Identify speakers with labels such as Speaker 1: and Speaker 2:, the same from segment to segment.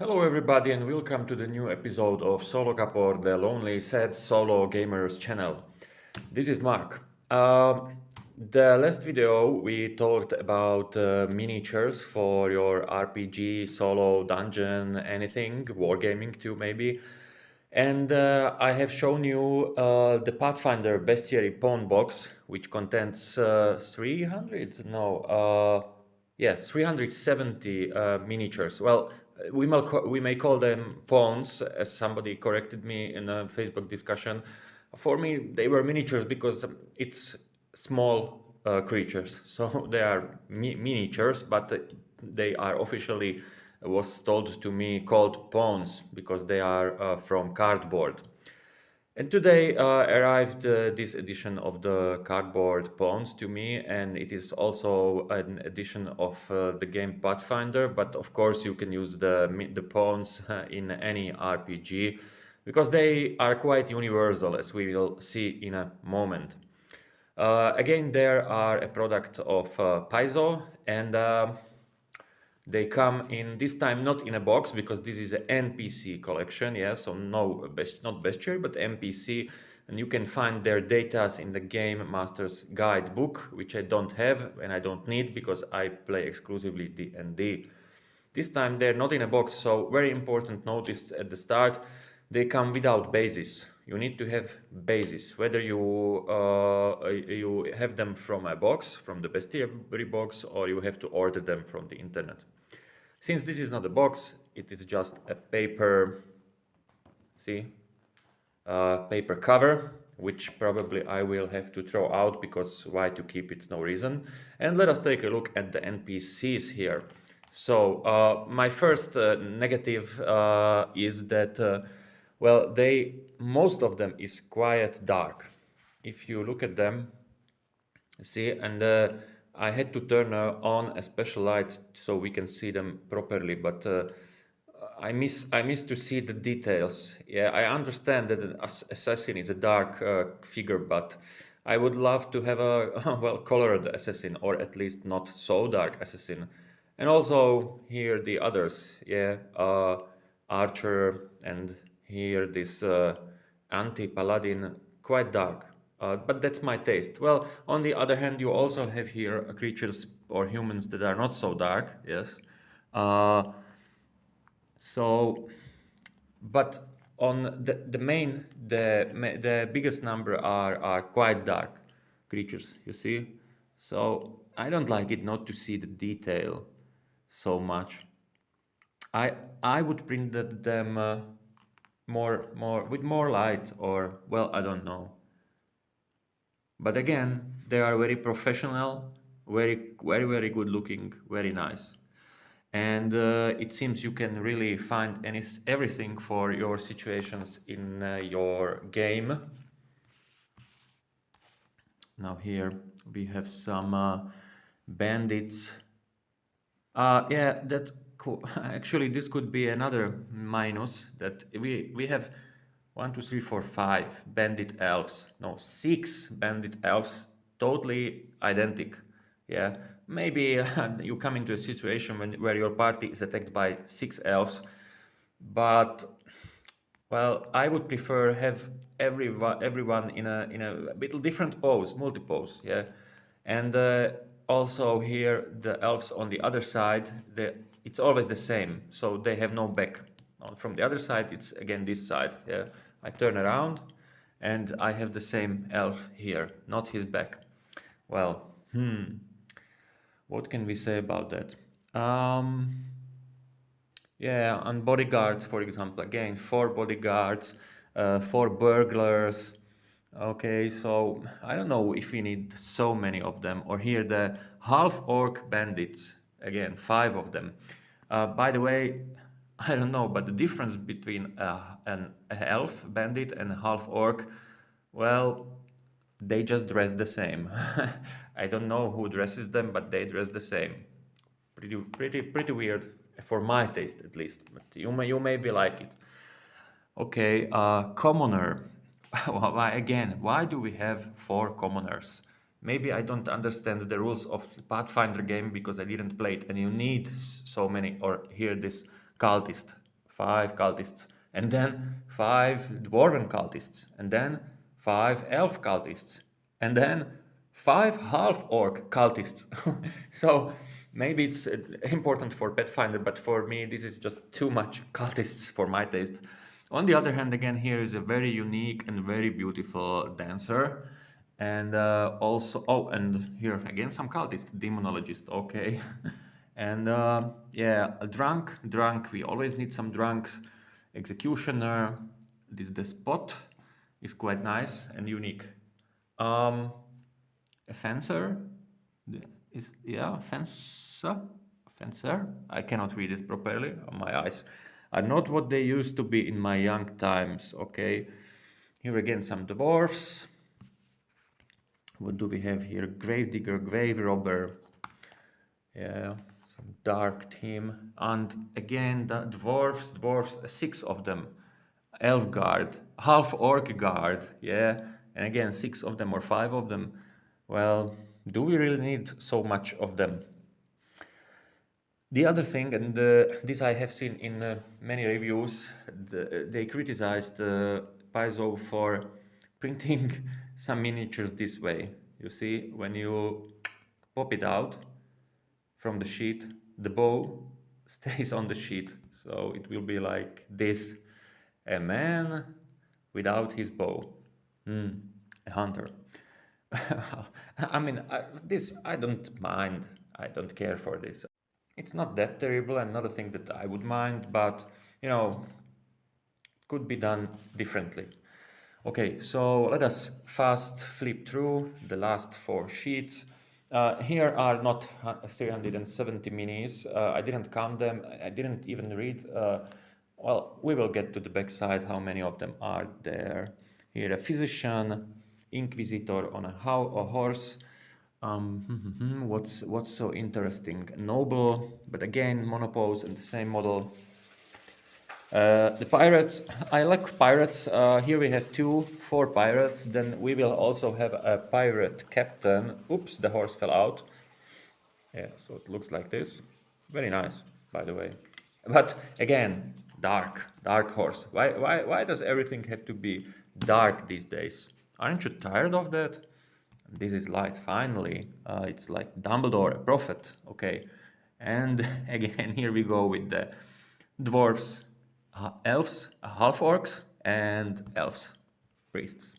Speaker 1: Hello everybody and welcome to the new episode of Solo Capor, the lonely sad solo gamers channel. This is Mark. The last video we talked about miniatures for your RPG, solo, dungeon, anything, wargaming too maybe. And I have shown you the Pathfinder Bestiary Pawn Box, which contains 300? No, 370 miniatures. Well, we may call them pawns, as somebody corrected me in a Facebook discussion. For me, they were miniatures because it's small creatures. So they are miniatures, but they are officially, was told to me, called pawns because they are from cardboard. And today arrived this edition of the cardboard pawns to me, and it is also an edition of the game Pathfinder. But of course, you can use the pawns in any RPG because they are quite universal, as we will see in a moment. Again, they are a product of Paizo, and they come in this time not in a box because this is an NPC collection, yeah, so no not bestiary but NPC, and you can find their datas in the Game Master's Guidebook, which I don't have and I don't need because I play exclusively D&D. This time they're not in a box, so very important notice at the start, they come without bases. You need to have bases, whether you have them from a box, from the bestiary box, or you have to order them from the internet. Since this is not a box, it is just a paper, paper cover, which probably I will have to throw out because why to keep it, no reason. And let us take a look at the NPCs here. So my first negative is that, well, most of them is quite dark. If you look at them, see, and I had to turn on a special light so we can see them properly, but I miss to see the details. Yeah, I understand that an assassin is a dark figure, but I would love to have a well colored assassin, or at least not so dark assassin. And also here the others, yeah, archer, and here this anti-paladin, quite dark. But that's my taste. Well, on the other hand, you also have here creatures or humans that are not so dark, yes. But on the biggest number are quite dark creatures, you see. So I don't like it not to see the detail so much. I would print them more with more light, or well, I don't know. But again, they are very professional, very good looking, very nice. And it seems you can really find everything for your situations in your game. Now here we have some bandits. Yeah, that actually this could be another minus, that we have 1, 2, 3, 4, 5 bandit elves. No, 6 bandit elves, totally identical. Yeah, maybe you come into a situation where your party is attacked by 6 elves, but well, I would prefer have everyone in a little different pose, multi-pose. Yeah, and also here the elves on the other side, it's always the same, so they have no back. From the other side, it's again this side. Yeah, I turn around and I have the same elf here, not his back. Well, what can we say about that? Yeah, on bodyguards, for example, again, 4 bodyguards, 4 burglars. Okay, so I don't know if we need so many of them. Or here the half-orc bandits, again, 5 of them. By the way, I don't know, but the difference between an elf bandit and a half-orc, well, they just dress the same. I don't know who dresses them, but they dress the same. Pretty weird for my taste, at least. But you maybe like it. Okay, commoner. Why do we have 4 commoners? Maybe I don't understand the rules of Pathfinder game because I didn't play it, and you need so many. Or here this cultist. 5 cultists, and then 5 dwarven cultists, and then 5 elf cultists, and then 5 half orc cultists. So maybe it's important for Pathfinder, but for me this is just too much cultists for my taste. On the other hand, again, here is a very unique and very beautiful dancer. And also, oh, and here again, some cultist, demonologist, okay. And yeah, a drunk, we always need some drunks. Executioner, this despot is quite nice and unique. A fencer is, yeah, fencer. I cannot read it properly. My eyes are not what they used to be in my young times. Okay, here again some dwarfs. What do we have here? Gravedigger, grave robber. Yeah, some dark team. And again, the dwarfs, 6 of them. Elf guard, half orc guard, yeah. And again, 6 of them or 5 of them. Well, do we really need so much of them? The other thing, and this I have seen in many reviews, they criticized Paizo for printing some miniatures this way. You see, when you pop it out from the sheet, the bow stays on the sheet. So it will be like this: a man without his bow, a hunter. I mean, I don't mind. I don't care for this. It's not that terrible and not a thing that I would mind, but you know, it could be done differently. Okay, so let us fast flip through the last 4 sheets. Here are not 370 minis. I didn't count them. I didn't even read. Well, we will get to the back side how many of them are there. Here, a physician, inquisitor on a horse. What's so interesting? Noble, but again, monopose and the same model. The pirates, I like pirates. Here we have 4 pirates. Then we will also have a pirate captain. Oops, the horse fell out. Yeah, so it looks like this. Very nice, by the way. But again, dark horse. Why does everything have to be dark these days? Aren't you tired of that? This is light, finally. It's like Dumbledore, a prophet. Okay. And again, here we go with the dwarves, elves, half orcs, and elves, priests.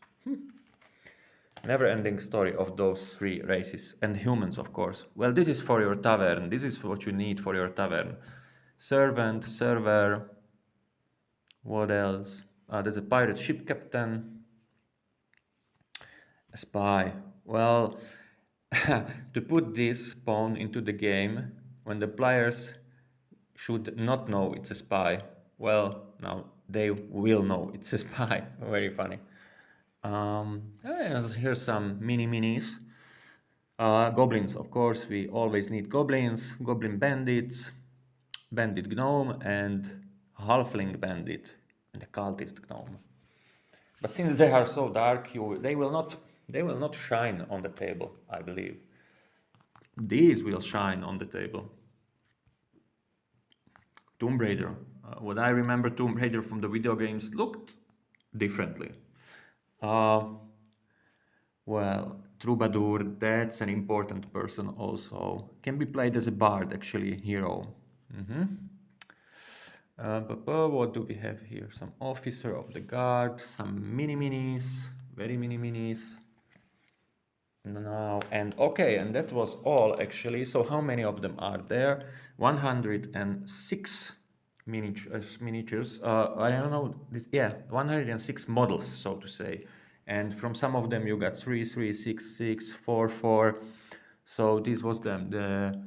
Speaker 1: Never-ending story of those 3 races, and humans, of course. Well, this is for your tavern. This is what you need for your tavern. Servant, server. What else? There's a pirate ship captain. A spy. Well, to put this pawn into the game when the players should not know it's a spy, well, now they will know it's a spy. Very funny. Here's some minis. Goblins, of course, we always need goblins, goblin bandits, bandit gnome, and halfling bandit, and the cultist gnome. But since they are so dark, they will not shine on the table, I believe. These will shine on the table. Tomb Raider. What I remember Tomb Raider from the video games looked differently. Well, Troubadour, that's an important person also. Can be played as a bard, actually, hero. What do we have here? Some officer of the guard, some mini-minis, very mini-minis. Now, and okay, and that was all actually. So how many of them are there? 106 miniatures. I don't know. Yeah, 106 models, so to say. And from some of them you got 3, 3, 6, 6, 4, 4. So this was the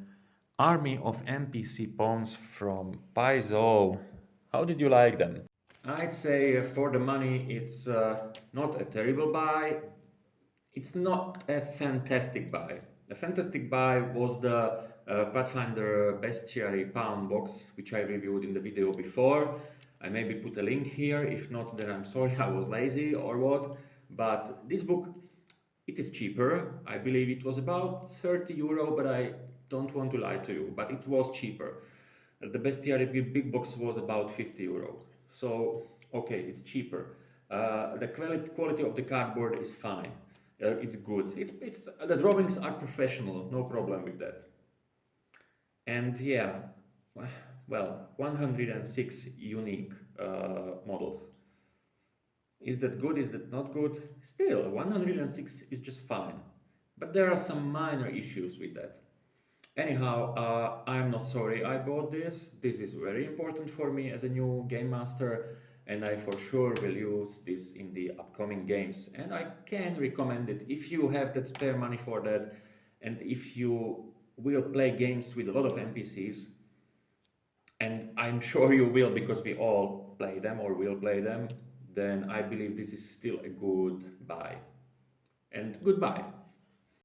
Speaker 1: army of NPC Pawns from Paizo. How did you like them? I'd say for the money, it's not a terrible buy. It's not a fantastic buy. A fantastic buy was the Pathfinder Bestiary Pound box, which I reviewed in the video before. I maybe put a link here. If not, then I'm sorry, I was lazy or what. But this book, it is cheaper. I believe it was about €30, but I don't want to lie to you, but it was cheaper. The bestiary big box was about 50 euro. So, okay, it's cheaper. The quality of the cardboard is fine. It's good. The drawings are professional, no problem with that. And yeah, well, 106 unique models. Is that good? Is that not good? Still, 106 is just fine. But there are some minor issues with that. Anyhow, I'm not sorry I bought this. This is very important for me as a new game master, and I for sure will use this in the upcoming games. And I can recommend it if you have that spare money for that, and if you will play games with a lot of NPCs, and I'm sure you will because we all play them or will play them, then I believe this is still a good buy. And goodbye.